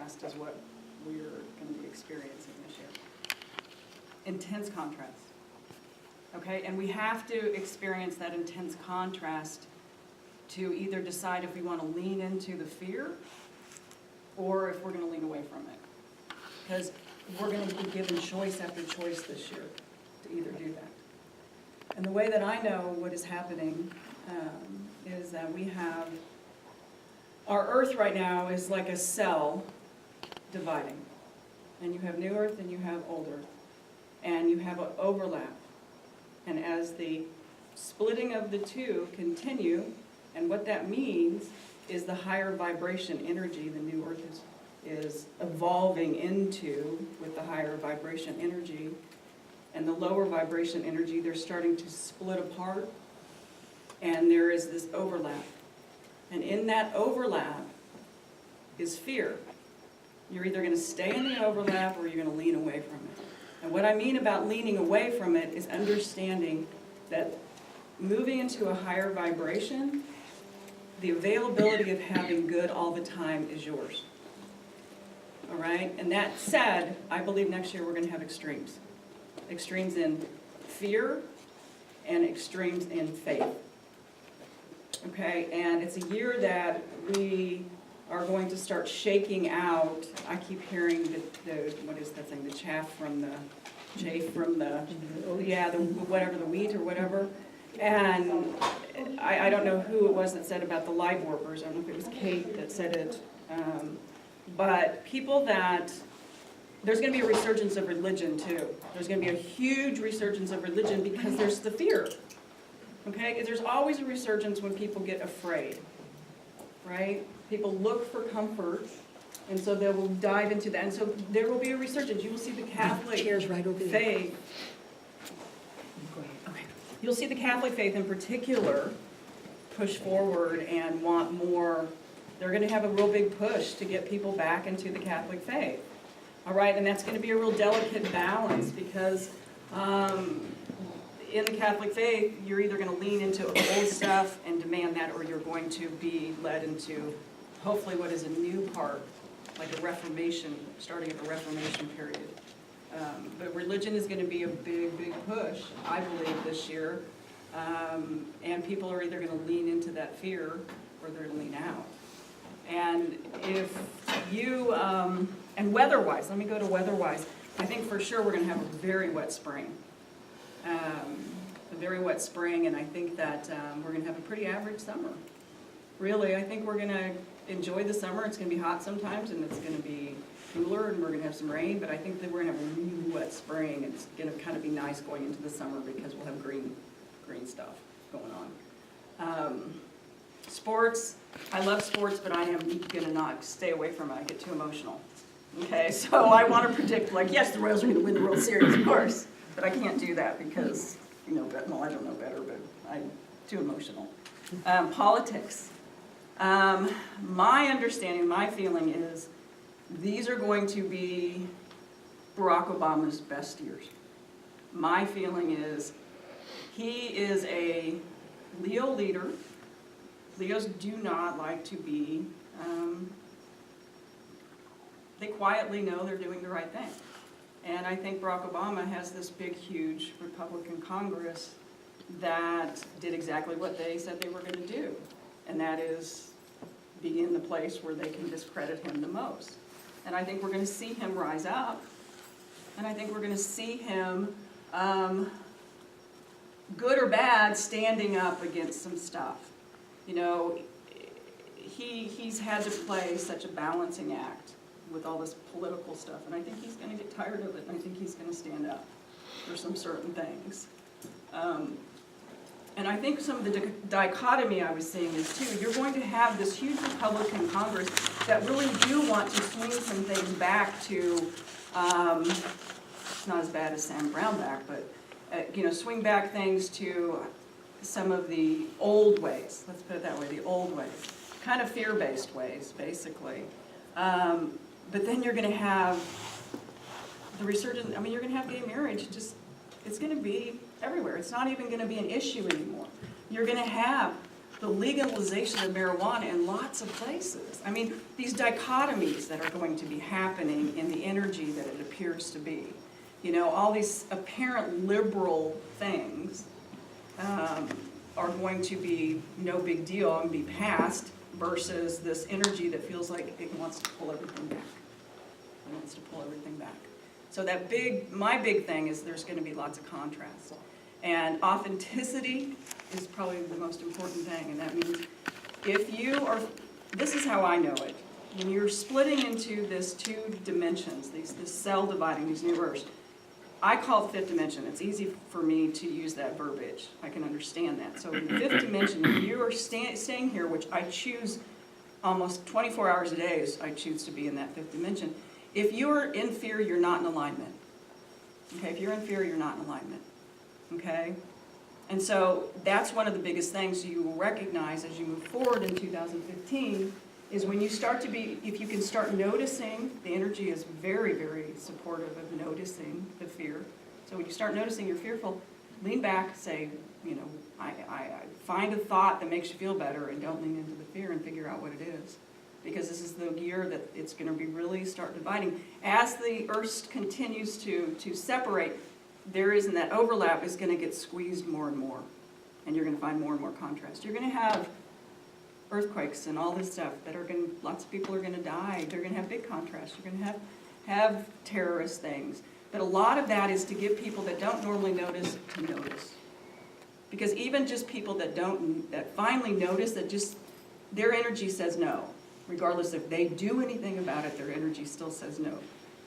contrast is what we're going to be experiencing this year. Intense contrast. Okay, and we have to experience that intense contrast to either decide if we want to lean into the fear or if we're going to lean away from it. Because we're going to be given choice after choice this year to either do that. And the way that I know what is happening is that we have, our earth right now is like a cell dividing. And you have new earth and you have old earth. And you have an overlap. And as the splitting of the two continue, and what that means is the higher vibration energy the new earth is evolving into with the higher vibration energy, and the lower vibration energy, they're starting to split apart, and there is this overlap. And in that overlap is fear. You're either going to stay in the overlap or you're going to lean away from it. And what I mean about leaning away from it is understanding that moving into a higher vibration, the availability of having good all the time is yours. All right? And that said, I believe next year we're going to have extremes. Extremes in fear and extremes in faith. Okay? And it's a year that we are going to start shaking out. I keep hearing the what is that thing? The chaff from the whatever, the wheat or whatever. And I don't know who it was that said about the light warpers. I don't know if it was Kate that said it. But people that, there's going to be a resurgence of religion too. There's going to be a huge resurgence of religion because there's the fear. Okay? There's always a resurgence when people get afraid. Right? People look for comfort, and so they will dive into that. And so there will be a resurgence. You will see the Catholic faith. Okay. You'll see the Catholic faith in particular push forward and want more. They're going to have a real big push to get people back into the Catholic faith. All right, and that's going to be a real delicate balance because in the Catholic faith, you're either going to lean into old stuff and demand that, or you're going to be led into hopefully what is a new part, like a Reformation, starting at the Reformation period. But religion is going to be a big, big push, I believe, this year. And people are either going to lean into that fear or they're going to lean out. And if you, and weather-wise, let me go to weather-wise. I think for sure we're going to have a very wet spring. A very wet spring, and I think that we're going to have a pretty average summer. Really, I think we're going to enjoy the summer. It's going to be hot sometimes, and it's going to be cooler, and we're going to have some rain, but I think that we're going to have a really wet spring. It's going to kind of be nice going into the summer because we'll have green stuff going on. Sports, I love sports, but I am going to not stay away from it. I get too emotional. Okay, so I want to predict, like, yes, the Royals are going to win the World Series, of course, but I can't do that because, you know, well, I don't know better, but I'm too emotional. Politics. My understanding, my feeling is these are going to be Barack Obama's best years. My feeling is he is a Leo leader. Leos do not like to be, they quietly know they're doing the right thing. And I think Barack Obama has this big, huge Republican Congress that did exactly what they said they were going to do. And that is be in the place where they can discredit him the most. And I think we're going to see him rise up. And I think we're going to see him, good or bad, standing up against some stuff. You know, he's had to play such a balancing act with all this political stuff, and I think he's going to get tired of it, and I think he's going to stand up for some certain things. And I think some of the dichotomy I was seeing is, too, you're going to have this huge Republican Congress that really do want to swing some things back to, it's not as bad as Sam Brownback, but, you know, swing back things to some of the old ways, let's put it that way, the old ways, kind of fear-based ways, basically. But then you're going to have the resurgence, I mean, you're going to have gay marriage, it's going to be everywhere. It's not even going to be an issue anymore. You're going to have the legalization of marijuana in lots of places. I mean, these dichotomies that are going to be happening in the energy that it appears to be. You know, all these apparent liberal things are going to be no big deal and be passed versus this energy that feels like it wants to pull everything back. It wants to pull everything back. So my big thing is there's going to be lots of contrast. And authenticity is probably the most important thing, and that means if you are, this is how I know it, when you're splitting into this 2 dimensions, this cell dividing, these universe, I call it fifth dimension. It's easy for me to use that verbiage. I can understand that. So in the fifth dimension, if you are staying here, which I choose almost 24 hours a day, I choose to be in that fifth dimension. If you're in fear, you're not in alignment. Okay, if you're in fear, you're not in alignment. Okay? And so that's one of the biggest things you will recognize as you move forward in 2015 is when you start to be, if you can start noticing, the energy is very, very supportive of noticing the fear. So when you start noticing you're fearful, lean back, say, you know, I find a thought that makes you feel better and don't lean into the fear and figure out what it is. Because this is the year that it's going to be really start dividing. As the Earth continues to separate, there isn't that overlap is going to get squeezed more and more. And you're going to find more and more contrast. You're going to have earthquakes and all this stuff that are going to, lots of people are going to die. They're going to have big contrast. You're going to have terrorist things. But a lot of that is to get people that don't normally notice to notice. Because even just people that finally notice that just their energy says no. Regardless if they do anything about it, their energy still says no.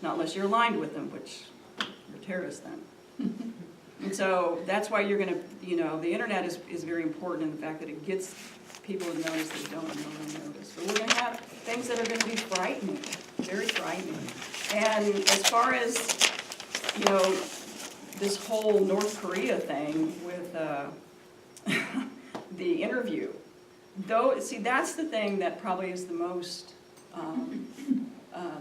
Not unless you're aligned with them, which you're terrorists then. And so that's why you're going to, you know, the internet is very important in the fact that it gets people to notice that don't normally notice. But we're going to have things that are going to be frightening, very frightening. And as far as, you know, this whole North Korea thing with the interview, though, see, that's the thing that probably is the most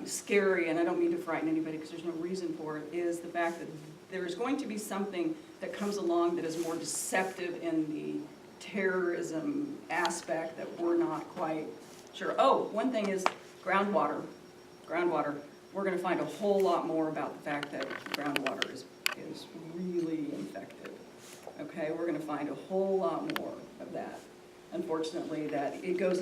scary, and I don't mean to frighten anybody because there's no reason for it, is the fact that there's going to be something that comes along that is more deceptive in the terrorism aspect that we're not quite sure. Oh, one thing is groundwater. Groundwater. We're going to find a whole lot more about the fact that groundwater is really infected. Okay, we're going to find a whole lot more of that. Unfortunately, that it goes